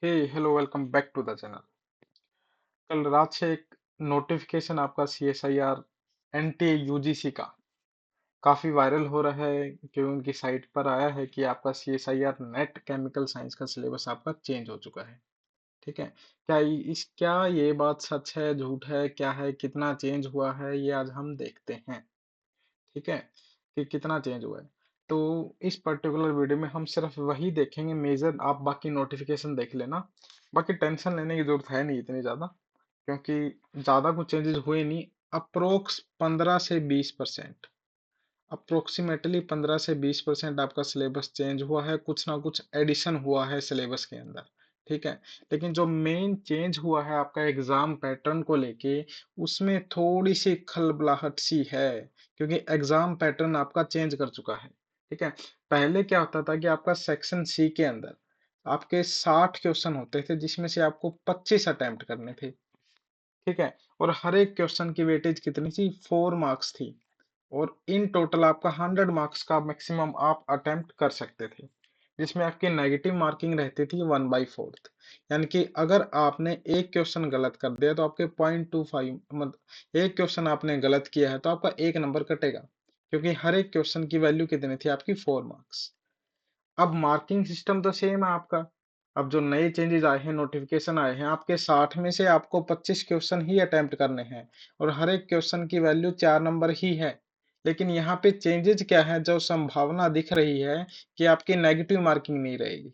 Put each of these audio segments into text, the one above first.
Hey hello welcome back to the channel. कल रात से एक नोटिफिकेशन आपका सीएसआईआर एनटीए यूजीसी का काफी वायरल हो रहा है कि उनकी साइट पर आया है कि आपका सीएसआईआर नेट केमिकल साइंस का सिलेबस आपका चेंज हो चुका है। ठीक है। क्या ये बात सच है, झूठ है, क्या है, कितना चेंज हुआ है, ये आज हम देखते हैं। ठीक है, कि कितना चेंज हुआ है। तो इस पर्टिकुलर वीडियो में हम सिर्फ वही देखेंगे मेजर, आप बाकी नोटिफिकेशन देख लेना। बाकी टेंशन लेने की जरूरत है नहीं इतनी ज्यादा, क्योंकि ज्यादा कुछ चेंजेस हुए नहीं। अप्रोक्स 15 से 20%, अप्रोक्सीमेटली 15 से 20% आपका सिलेबस चेंज हुआ है, कुछ ना कुछ एडिशन हुआ है सिलेबस के अंदर। ठीक है। लेकिन जो मेन चेंज हुआ है आपका एग्जाम पैटर्न को लेके, उसमें थोड़ी सी खलबलाहट सी है, क्योंकि एग्जाम पैटर्न आपका चेंज कर चुका है। ठीक है। पहले क्या होता था कि आपका सेक्शन सी के अंदर आपके 60 क्वेश्चन होते थे, जिसमें से आपको 25 अटेम्प्ट करने थे। ठीक है। और हर एक क्वेश्चन की वेटेज कितनी थी? 4 मार्क्स थी। और इन टोटल आपका 100 मार्क्स का मैक्सिमम आप अटेम्प्ट कर सकते थे, जिसमें आपकी नेगेटिव मार्किंग रहती थी 1/4। यानी कि अगर आपने एक क्वेश्चन गलत कर दिया तो आपके 0.25, मतलब एक क्वेश्चन आपने गलत किया है तो आपका 1 नंबर कटेगा, क्योंकि हर एक क्वेश्चन की वैल्यू कितनी थी आपकी? 4 मार्क्स। अब मार्किंग सिस्टम तो सेम है आपका। अब जो नए चेंजेस आए हैं, नोटिफिकेशन आए हैं, आपके 60 में से आपको 25 क्वेश्चन ही अटेम्प्ट करने हैं, और हर एक क्वेश्चन की वैल्यू 4 नंबर ही है। लेकिन यहाँ पे चेंजेस क्या है, जो संभावना दिख रही है कि आपकी नेगेटिव मार्किंग नहीं रहेगी।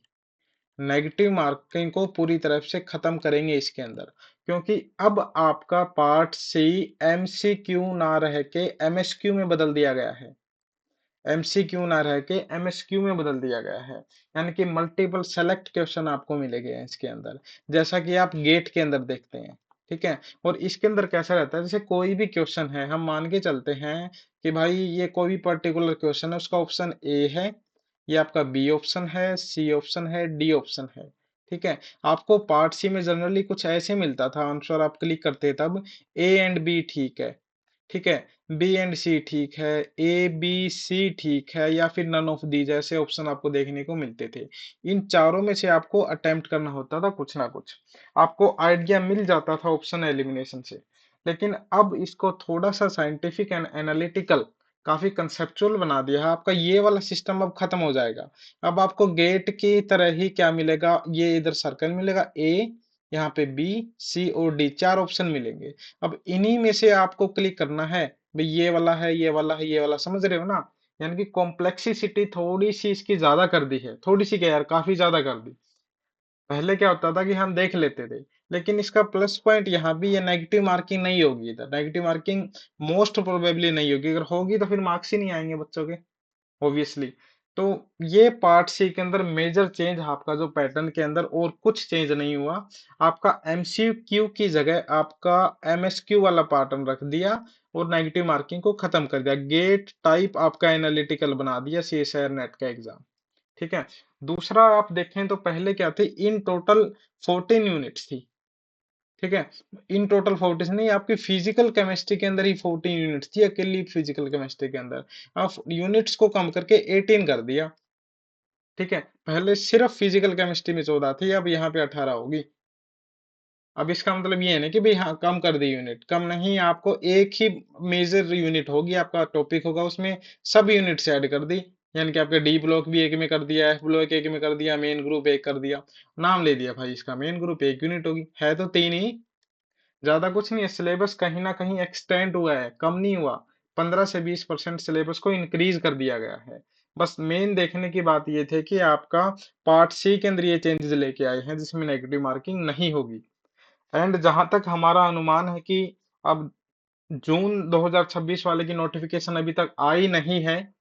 नेगेटिव मार्किंग को पूरी तरफ से खत्म करेंगे इसके अंदर, क्योंकि अब आपका पार्ट सी एमसीक्यू ना रह के एमएसक्यू में बदल दिया गया है। एमसीक्यू ना रह के एमएसक्यू में बदल दिया गया है। यानी कि मल्टीपल सेलेक्ट क्वेश्चन आपको मिलेंगे इसके अंदर, जैसा कि आप गेट के अंदर देखते हैं। ठीक है। और इसके अंदर कैसा रहता है, जैसे कोई भी क्वेश्चन है, हम मान के चलते हैं कि भाई ये कोई भी पर्टिकुलर क्वेश्चन है, उसका ऑप्शन ए है, ये आपका बी ऑप्शन है, सी ऑप्शन है, डी ऑप्शन है। ठीक है। आपको पार्ट सी में जनरली कुछ ऐसे मिलता था आंसर, आप क्लिक करते तब ए एंड बी ठीक है। ठीक है। बी एंड सी ठीक है, ए बी सी ठीक है, या फिर नन ऑफ दी जैसे ऑप्शन आपको देखने को मिलते थे। इन चारों में से आपको अटेम्प्ट करना होता था कुछ ना कुछ, आपको आइडिया मिल जाता था ऑप्शन एलिमिनेशन से। लेकिन अब इसको थोड़ा सा साइंटिफिक एंड एनालिटिकल, काफी कंसेप्चुअल बना दिया है। आपका ये वाला सिस्टम अब खत्म हो जाएगा। अब आपको गेट की तरह ही क्या मिलेगा, ये इधर सर्कल मिलेगा ए, यहाँ पे बी, सी और डी, चार ऑप्शन मिलेंगे। अब इन्हीं में से आपको क्लिक करना है, भाई ये वाला है, ये वाला है, ये वाला, समझ रहे हो ना। यानी कि कॉम्प्लेक्सिसिटी थोड़ी सी इसकी ज्यादा कर दी है, थोड़ी सी क्या यार, काफी ज्यादा कर दी। पहले क्या होता था कि हम देख लेते थे। लेकिन इसका प्लस पॉइंट यहाँ भी, ये नेगेटिव मार्किंग नहीं होगी इधर, नेगेटिव मार्किंग मोस्ट प्रोबेबली नहीं होगी। अगर होगी तो फिर मार्क्स ही नहीं आएंगे बच्चों के, ऑब्वियसली। तो ये पार्ट सी के अंदर मेजर चेंज आपका जो पैटर्न के अंदर, और कुछ चेंज नहीं हुआ। आपका एमसीक्यू की जगह आपका एमएसक्यू वाला पैटर्न रख दिया, और नेगेटिव मार्किंग को खत्म कर दिया। गेट टाइप आपका एनालिटिकल बना दिया सीएसआईआर नेट का एग्जाम। ठीक है। दूसरा आप देखें तो पहले क्या थी, इन टोटल 14 यूनिट्स थी। ठीक है। इन टोटल 14 नहीं, आपकी फिजिकल केमिस्ट्री के अंदर ही 14 यूनिट्स थी, अकेली फिजिकल केमिस्ट्री के अंदर। आप यूनिट्स को कम करके 18 कर दिया। ठीक है। पहले सिर्फ फिजिकल केमिस्ट्री में 14 थी, अब यहाँ पे 18 होगी। अब इसका मतलब ये है ना कि भाई हाँ, कम कर दी यूनिट, कम नहीं, आपको एक ही मेजर यूनिट होगी, आपका टॉपिक होगा, उसमें सब यूनिट से ऐड कर दी। यानी कि आपका डी ब्लॉक भी एक में कर दिया, एफ ब्लॉक एक में कर दिया, मेन ग्रुप एक कर दिया। नाम ले दिया भाई इसका मेन ग्रुप, एक यूनिट होगी, है तो तीन ही, ज्यादा कुछ नहीं है। सिलेबस कहीं ना कहीं एक्सटेंड हुआ है, कम नहीं हुआ। 15 से 20% सिलेबस को इंक्रीज कर दिया गया है। बस मेन देखने की बात ये थे कि आपका पार्ट सी के अंदर ये चेंजेस लेके आए हैं, जिसमें नेगेटिव मार्किंग नहीं होगी। एंड जहां तक हमारा अनुमान है कि अब जून 2026 वाले की नोटिफिकेशन अभी तक आई नहीं है,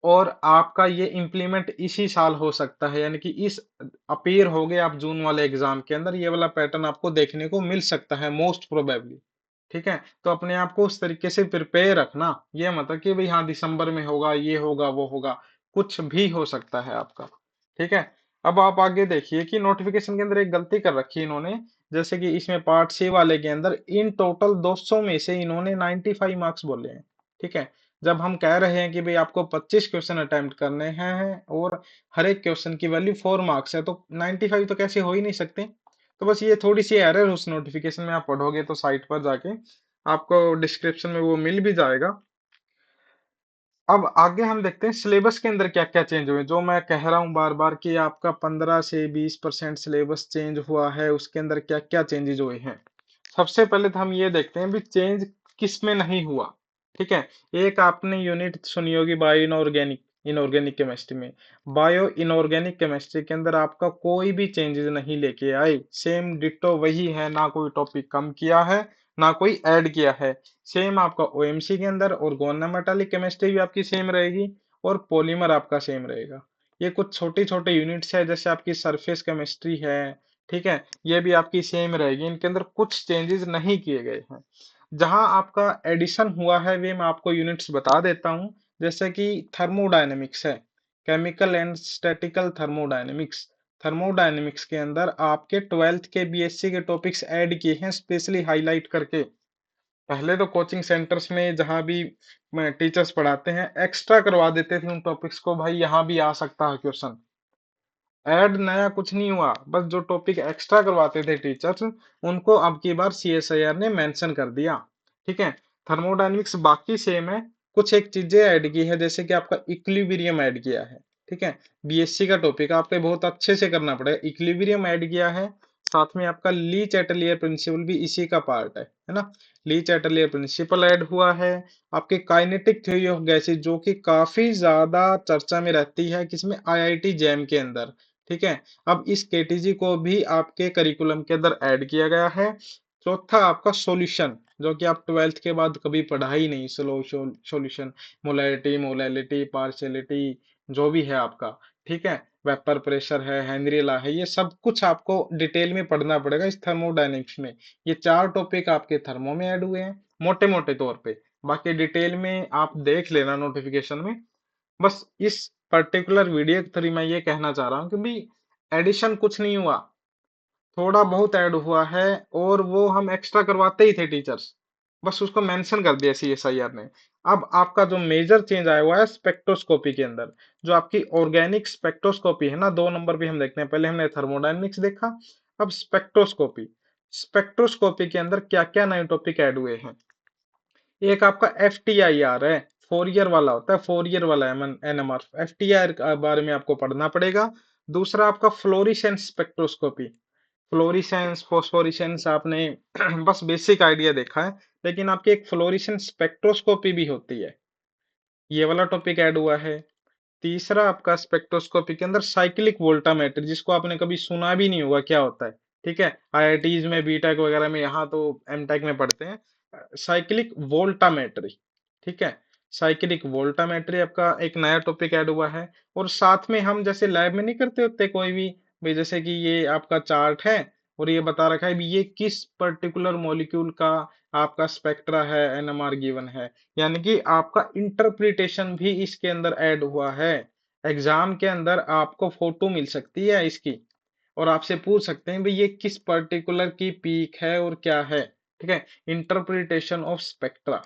और आपका ये इम्प्लीमेंट इसी साल हो सकता है। यानी कि इस अपीयर हो गए आप जून वाले एग्जाम के अंदर, ये वाला पैटर्न आपको देखने को मिल सकता है मोस्ट प्रोबेबली। ठीक है। तो अपने आप को उस तरीके से प्रिपेयर रखना, ये मतलब कि भाई हाँ दिसंबर में होगा, ये होगा, वो होगा, कुछ भी हो सकता है आपका। ठीक है। अब आप आगे देखिए कि नोटिफिकेशन के अंदर एक गलती कर रखी है इन्होंने। जैसे कि इसमें पार्ट सी वाले के अंदर इन टोटल 200 में से इन्होंने 95 मार्क्स बोले हैं। ठीक है। जब हम कह रहे हैं कि भाई आपको 25 क्वेश्चन अटेम्प्ट करने हैं और हर एक क्वेश्चन की वैल्यू 4 मार्क्स है, तो 95 तो कैसे हो ही नहीं सकते। तो बस ये थोड़ी सी एरर उस नोटिफिकेशन में आप पढ़ोगे तो साइट पर जाके आपको डिस्क्रिप्शन में वो मिल भी जाएगा। अब आगे हम देखते हैं सिलेबस के अंदर क्या क्या चेंज हुए, जो मैं कह रहा हूँ बार बार कि आपका 15 से 20% सिलेबस चेंज हुआ है, उसके अंदर क्या क्या चेंजेस हुए हैं। सबसे पहले तो हम ये देखते हैं भी चेंज किस में नहीं हुआ। ठीक है, एक आपने यूनिट सुनी होगी बायो इनऑर्गेनिक, इनऑर्गेनिक केमिस्ट्री में। बायो इनऑर्गेनिक केमिस्ट्री के अंदर आपका कोई भी चेंजेस नहीं लेके आए, सेम डिट्टो वही है, ना कोई टॉपिक कम किया है ना कोई ऐड किया है। सेम आपका ओएमसी के अंदर ऑर्गोनोमेटालिक केमिस्ट्री भी आपकी सेम रहेगी और पॉलीमर आपका सेम रहेगा। ये कुछ छोटी छोटे यूनिट्स है, जैसे आपकी सरफेस केमिस्ट्री है, ठीक है, ये भी आपकी सेम रहेगी, इनके अंदर कुछ चेंजेस नहीं किए गए हैं। जहां आपका एडिशन हुआ है वे मैं आपको यूनिट्स बता देता हूं, जैसे कि थर्मोडायनेमिक्स है, chemical and statistical thermodynamics. Thermodynamics के अंदर आपके 12th के बीएससी के टॉपिक्स ऐड किए हैं स्पेशली हाईलाइट करके। पहले तो कोचिंग सेंटर्स में जहां भी टीचर्स पढ़ाते हैं एक्स्ट्रा करवा देते थे उन टॉपिक्स को, भाई यहाँ भी आ सकता है क्वेश्चन। ऐड नया कुछ नहीं हुआ, बस जो टॉपिक एक्स्ट्रा करवाते थे टीचर्स उनको अब की बार सीएसआईआर ने मेंशन कर दिया। ठीक है, थर्मोडायनेमिक्स बाकी सेम है, कुछ एक चीजें ऐड की है, जैसे कि आपका इक्विलिब्रियम ऐड किया है। ठीक है, बीएससी का टॉपिक आपको बहुत अच्छे से करना पड़ेगा, इक्विलिब्रियम ऐड किया है। साथ में आपका ली चैटलियर प्रिंसिपल भी इसी का पार्ट है ना। ली चैटलियर प्रिंसिपल ऐड हुआ है। आपके काइनेटिक थ्योरी ऑफ गैसेस, जो कि काफी ज्यादा चर्चा में रहती है, किसमें, आईआईटी जैम के अंदर। ठीक है, अब इस केटीजी को भी आपके करिकुलम के अंदर ऐड किया गया है। चौथा आपका सॉल्यूशन, जो कि आप 12th के बाद कभी पढ़ा ही नहीं, सॉल्यूशन, मोलैलिटी, मोलैलिटी, पार्शियलिटी, जो भी है आपका। ठीक है, वेपर प्रेशर है, हेनरी लॉ है, ये सब कुछ आपको डिटेल में पढ़ना पड़ेगा इस थर्मोडायनेमिक्स में। ये चार टॉपिक आपके थर्मो में ऐड हुए हैं मोटे मोटे तौर पे, बाकी डिटेल में आप देख लेना नोटिफिकेशन में। बस इस पर्टिकुलर वीडियो के थ्रू मैं ये कहना चाह रहा हूँ कि भाई एडिशन कुछ नहीं हुआ, थोड़ा बहुत ऐड हुआ है, और वो हम एक्स्ट्रा करवाते ही थे टीचर्स, बस उसको मेंशन कर दिया सीएसआईआर ने। अब आपका जो मेजर चेंज आया हुआ है स्पेक्ट्रोस्कोपी के अंदर, जो आपकी ऑर्गेनिक स्पेक्ट्रोस्कोपी है ना, 2 नंबर पे हम देखते हैं, पहले हमने थर्मोडायनेमिक्स देखा, अब स्पेक्ट्रोस्कोपी। स्पेक्ट्रोस्कोपी के अंदर क्या क्या नए टॉपिक ऐड हुए हैं। एक आपका एफ टी आई आर है, 4 ईयर वाला होता है, 4 ईयर वाला NMR, F T I R के बारे में आपको पढ़ना पड़ेगा। दूसरा आपका फ्लोरिसेंस स्पेक्ट्रोस्कोपी, फ्लोरिसेंस फोस्फोरिसेंस आपने बस बेसिक आइडिया देखा है, लेकिन आपकी एक फ्लोरिसेंस स्पेक्ट्रोस्कोपी भी होती है, ये वाला टॉपिक ऐड हुआ है। तीसरा आपका स्पेक्ट्रोस्कोपी के अंदर साइक्लिक वोल्टामेट्री, जिसको आपने कभी सुना भी नहीं होगा क्या होता है। ठीक है, आईआईटीज में, बीटेक वगैरह में, यहाँ तो एमटेक में पढ़ते हैं साइक्लिक वोल्टामेट्री। ठीक है, साइक्लिक वोल्टामेट्री आपका एक नया टॉपिक ऐड हुआ है। और साथ में हम जैसे लैब में नहीं करते होते कोई भी, भाई जैसे कि ये आपका चार्ट है और ये बता रखा है भी ये किस पर्टिकुलर मॉलिक्यूल का आपका स्पेक्ट्रा है, एनएमआर गिवन है, यानी कि आपका इंटरप्रिटेशन भी इसके अंदर ऐड हुआ है। एग्जाम के अंदर आपको फोटो मिल सकती है इसकी, और आपसे पूछ सकते हैं भाई ये किस पर्टिकुलर की पीक है और क्या है। ठीक है, इंटरप्रिटेशन ऑफ स्पेक्ट्रा,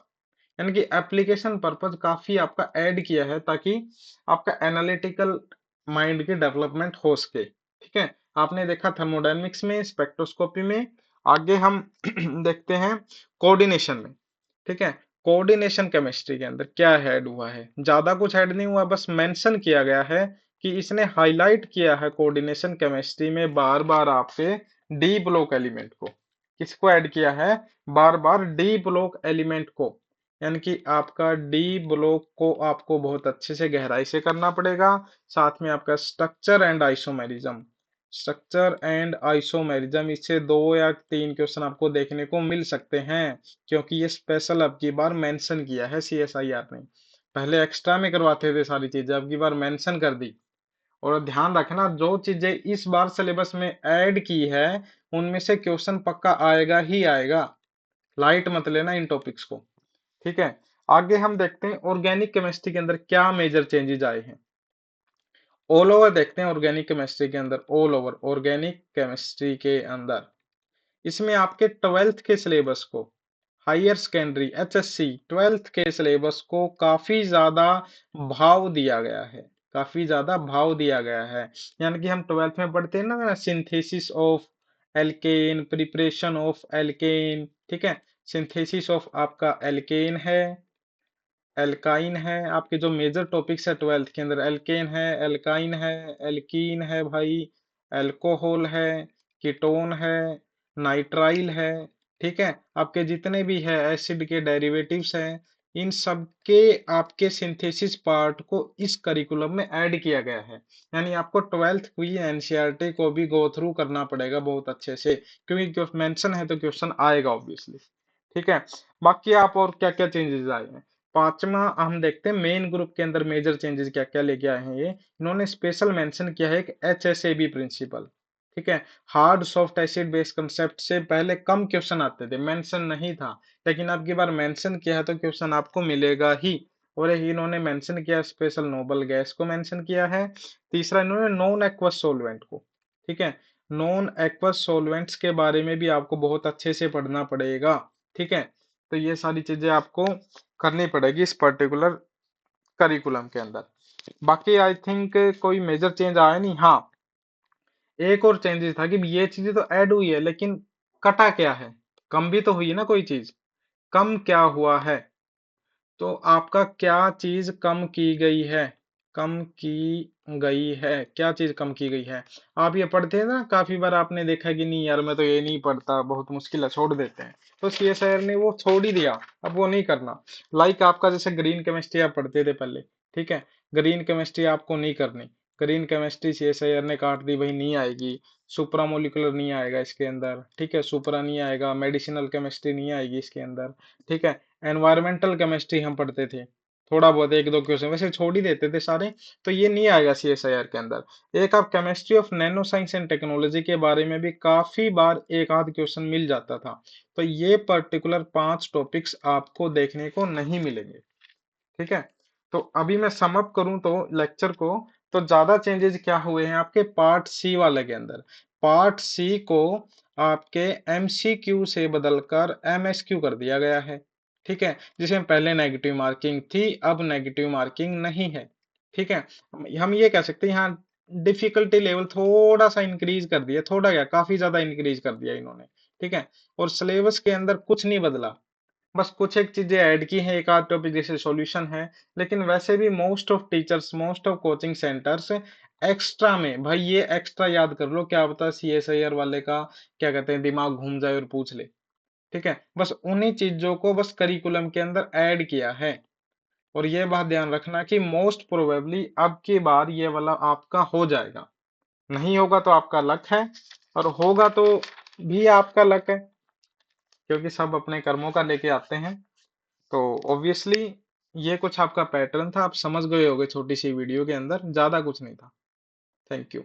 यानी कि एप्लीकेशन पर्पज काफी आपका ऐड किया है, ताकि आपका एनालिटिकल माइंड की डेवलपमेंट हो सके। ठीक है, आपने देखा थर्मोडायनेमिक्स में, स्पेक्ट्रोस्कोपी में। आगे हम देखते हैं कोऑर्डिनेशन में। ठीक है, कोऑर्डिनेशन केमिस्ट्री के अंदर क्या ऐड हुआ है, ज्यादा कुछ ऐड नहीं हुआ, बस मेंशन किया गया है कि इसने हाईलाइट किया है कोऑर्डिनेशन केमिस्ट्री में बार बार आपसे डी ब्लॉक एलिमेंट को। किसको ऐड किया है, बार बार डी ब्लॉक एलिमेंट को, यानी कि आपका डी ब्लॉक को आपको बहुत अच्छे से गहराई से करना पड़ेगा। साथ में आपका structure and isomerism, structure and isomerism, इससे 2 या 3 क्वेश्चन आपको देखने को मिल सकते हैं, क्योंकि ये स्पेशल अब की बार मेंशन किया है सीएसआईआर ने। पहले एक्स्ट्रा में करवाते थे सारी चीजें, अब की बार मेंशन कर दी। और ध्यान रखना, जो चीजें इस बार सिलेबस में ऐड की है उनमें से क्वेश्चन पक्का आएगा ही आएगा, लाइट मत लेना इन टॉपिक्स को। ठीक है, आगे हम देखते हैं ऑर्गेनिक केमिस्ट्री के अंदर क्या मेजर चेंजेस आए हैं। ऑल ओवर देखते हैं ऑर्गेनिक केमिस्ट्री के अंदर, ऑल ओवर ऑर्गेनिक केमिस्ट्री के अंदर, इसमें आपके 12th के सिलेबस को हायर सेकेंडरी एचएससी 12th के सिलेबस को काफी ज्यादा भाव दिया गया है, काफी ज्यादा भाव दिया गया है। यानी कि हम 12th में पढ़ते हैं ना, synthesis of alkene, preparation of alkene, ठीक है। सिंथेसिस ऑफ आपका एल्केन है, एल्काइन है, आपके जो मेजर टॉपिक्स है 12th के अंदर, एल्केन है, एल्काइन है, एल्कीन है भाई, एल्कोहल है, कीटोन है, नाइट्राइल है, ठीक है। आपके जितने भी है एसिड के डेरिवेटिव्स हैं, इन सब के आपके सिंथेसिस पार्ट को इस करिकुलम में ऐड किया गया है। यानी आपको 12th की एनसीईआरटी को भी गो थ्रू करना पड़ेगा बहुत अच्छे से, क्योंकि मेंशन है तो क्वेश्चन आएगा ऑब्वियसली, ठीक है। बाकी आप और क्या क्या चेंजेस आए हैं, पांचवा हम देखते हैं मेन ग्रुप के अंदर मेजर चेंजेस क्या क्या लेके आए हैं ये। इन्होंने स्पेशल मेंशन किया है एक एचएसएबी प्रिंसिपल, ठीक है। Hard soft acid base concept से पहले कम क्वेश्चन आते थे, मेंशन नहीं था, लेकिन अब की बार मेंशन किया है तो क्वेश्चन आपको मिलेगा ही। और एक इन्होंने मेंशन किया स्पेशल नोबल गैस को मेंशन किया है। तीसरा इन्होंने नॉन एक्वस सॉल्वेंट को, ठीक है। नॉन एक्वस सॉल्वेंट्स के बारे में भी आपको बहुत अच्छे से पढ़ना पड़ेगा, ठीक है। तो ये सारी चीजें आपको करनी पड़ेगी इस पर्टिकुलर करिकुलम के अंदर। बाकी आई थिंक कोई मेजर चेंज आया नहीं। हाँ, एक और चेंजेस था कि ये चीजें तो ऐड हुई है, लेकिन कटा क्या है, कम भी तो हुई है ना कोई चीज, कम क्या हुआ है। तो आपका क्या चीज कम की गई है, कम की गई है, क्या चीज कम की गई है। आप ये पढ़ते हैं ना, काफी बार आपने देखा है कि नहीं यार मैं तो ये नहीं पढ़ता, बहुत मुश्किल है, छोड़ देते हैं। तो सीएसआईआर ने वो छोड़ ही दिया, अब वो नहीं करना। लाइक आपका जैसे ग्रीन केमिस्ट्री आप पढ़ते थे पहले, ठीक है। ग्रीन केमिस्ट्री आपको नहीं करनी, ग्रीन केमिस्ट्री सीएसआईआर ने काट दी भाई, नहीं आएगी। सुपरा मोलिकुलर नहीं आएगा इसके अंदर, ठीक है, सुपरा नहीं आएगा, मेडिसिनल केमिस्ट्री नहीं आएगी इसके अंदर, ठीक है। एनवायरमेंटल केमिस्ट्री हम पढ़ते थे, थोड़ा बहुत एक दो क्वेश्चन वैसे छोड़ ही देते थे सारे, तो ये नहीं आएगा सीएसआईआर के अंदर। एक आप chemistry of nano science and technology के बारे में भी काफी बार एक आध क्वेश्चन मिल जाता था। तो ये पर्टिकुलर 5 टॉपिक्स आपको देखने को नहीं मिलेंगे, ठीक है। तो अभी मैं सम अप करूं तो लेक्चर को, तो ज्यादा चेंजेस क्या हुए हैं आपके पार्ट सी वाले के अंदर। पार्ट सी को आपके एमसीक्यू से बदलकर एमएसक्यू कर दिया गया है, ठीक है। जिसमें पहले नेगेटिव मार्किंग थी, अब नेगेटिव मार्किंग नहीं है, ठीक है। हम ये कह सकते हैं यहाँ डिफिकल्टी लेवल थोड़ा सा इंक्रीज कर दिया, थोड़ा क्या काफी ज्यादा इंक्रीज कर दिया इन्होंने, ठीक है। और सिलेबस के अंदर कुछ नहीं बदला, बस कुछ एक चीजें ऐड की हैं, एक आध टॉपिक जैसे सॉल्यूशन है। लेकिन वैसे भी most of teachers, most of coaching centres extra में, भाई ये एक्स्ट्रा याद कर लो, क्या पता सीएसआईआर वाले का क्या कहते हैं दिमाग घूम जाए और पूछ ले, ठीक है। बस उन्हीं चीजों को बस करिकुलम के अंदर ऐड किया है। और ये बात ध्यान रखना कि मोस्ट प्रोबेबली अब की बार ये वाला आपका हो जाएगा, नहीं होगा तो आपका लक है, और होगा तो भी आपका लक है, क्योंकि सब अपने कर्मों का लेके आते हैं। तो ऑब्वियसली ये कुछ आपका पैटर्न था, आप समझ गए होगे छोटी सी वीडियो के अंदर, ज्यादा कुछ नहीं था। Thank you.